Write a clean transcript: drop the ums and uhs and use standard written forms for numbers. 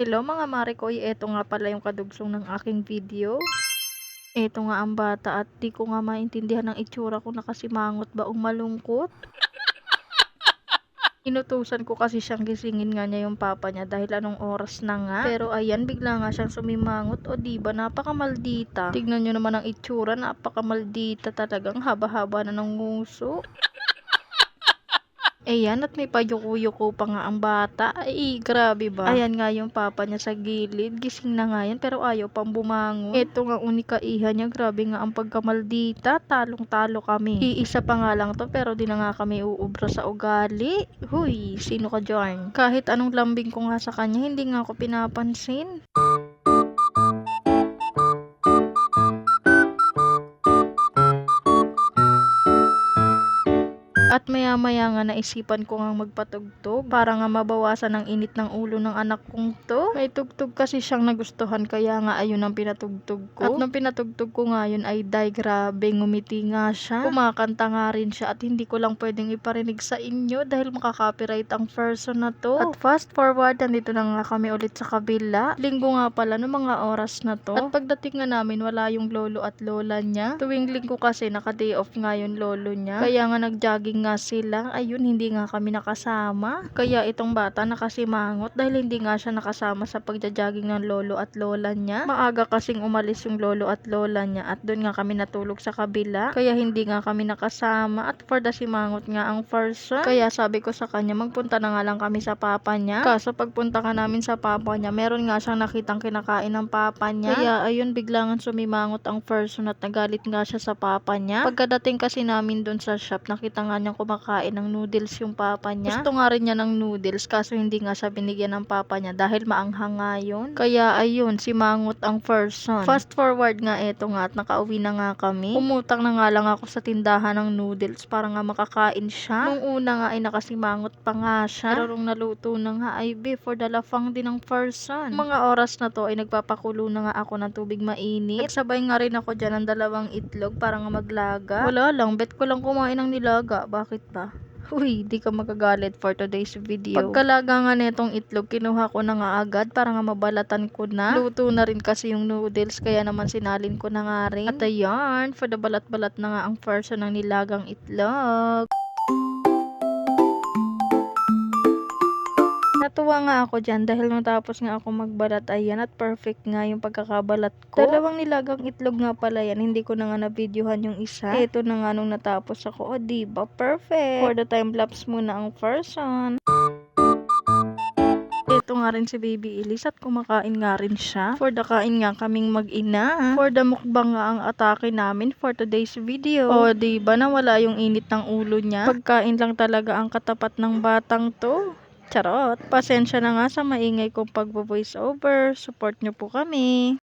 Hello mga mare ko, eto nga pala yung kadugsong ng aking video. Eto nga ang bata at di ko nga maintindihan ang itsura ko, nakasimangot ba o malungkot. Inutusan ko kasi siyang gisingin nga niya yung papa niya dahil anong oras na nga. Pero ayan, bigla nga siyang sumimangot. O diba, napakamaldita. Tignan nyo naman ang itsura, napakamaldita talagang haba-haba na ng nguso. Ayan, at may payuko-yuko pa nga ang bata. Ay, grabe ba? Ayan nga yung papa niya sa gilid. Gising na nga yan, pero ayaw pang bumangon. Eto nga unika iha niya. Grabe nga ang pagkamaldita. Talong-talo kami. Iisa pa nga lang to, pero di na nga kami uubra sa ugali. Huy, sino ka dyan? Kahit anong lambing ko nga sa kanya, hindi nga ako pinapansin. At maya-maya nga naisipan ko ngang magpatugtog para nga mabawasan ang init ng ulo ng anak kong to. May tugtog kasi siyang nagustuhan, kaya nga ayun ang pinatugtog ko. At nung pinatugtog ko nga yun ay grabe, ngumiti nga siya. Kumakanta nga rin siya at hindi ko lang pwedeng iparinig sa inyo dahil makaka-copyright ang version na to. At fast forward, nandito na nga kami ulit sa kabila. Linggo nga pala no mga oras na to. At pagdating nga namin, wala yung lolo at lola niya. Tuwing linggo kasi naka-day off nga yung lolo niya. Kaya nga nag-jogging nga sila. Ayun, hindi nga kami nakasama. Kaya itong bata nakasimangot dahil hindi nga siya nakasama sa pagja-jogging ng lolo at lola niya. Maaga kasing umalis yung lolo at lola niya at doon nga kami natulog sa kabila. Kaya hindi nga kami nakasama at for the simangot nga ang person. Kaya sabi ko sa kanya, magpunta na nga lang kami sa papa niya. Kaso pagpunta ka namin sa papa niya, meron nga siyang nakitang kinakain ng papa niya. Kaya ayun, biglangan sumimangot ang person at nagalit nga siya sa papa niya. Pagkadating kasi namin doon sa shop, nakita nga niyang kumakain ng noodles yung papa niya. Gusto nga rin niya ng noodles kaso hindi nga siya binigyan ng papa niya dahil maanghang nga yun. Kaya ayun, simangot ang person. Fast forward nga eto nga at nakauwi na nga kami. Umutang na nga lang ako sa tindahan ng noodles para nga makakain siya. Nung una nga ay nakasimangot pa nga siya. Pero nung naluto na nga ay for the lafang din ng person. Mga oras na to ay nagpapakulo na nga ako ng tubig mainit. Nagsabay nga rin ako dyan ng 2 itlog para nga maglaga. Wala lang, bet ko lang kumain ng nilaga. Bakit ba? Uy, di ka magagalit for today's video. Pagkalaga nga netong itlog, kinuha ko na nga agad para nga mabalatan ko na. Luto na rin kasi yung noodles, kaya naman sinalin ko na nga rin. At ayan, for the balat-balat na nga ang version ng nilagang itlog. Natuwa nga ako dyan dahil matapos nga ako magbalat, ayan, at perfect nga yung pagkakabalat ko. 2 nilagang itlog nga pala yan, hindi ko na nga na-videohan yung isa. Eto na nga nung natapos ako, o diba, perfect. For the time lapse muna ang person. Ito nga rin si Baby Elise at kumakain nga rin siya. For the kain nga kaming mag-ina. For the mukbang nga ang atake namin for today's video. O diba, nawala yung init ng ulo niya. Pagkain lang talaga ang katapat ng batang to. Charot. Pasensya na nga sa maingay kong pagbo-voice over. Support nyo po kami.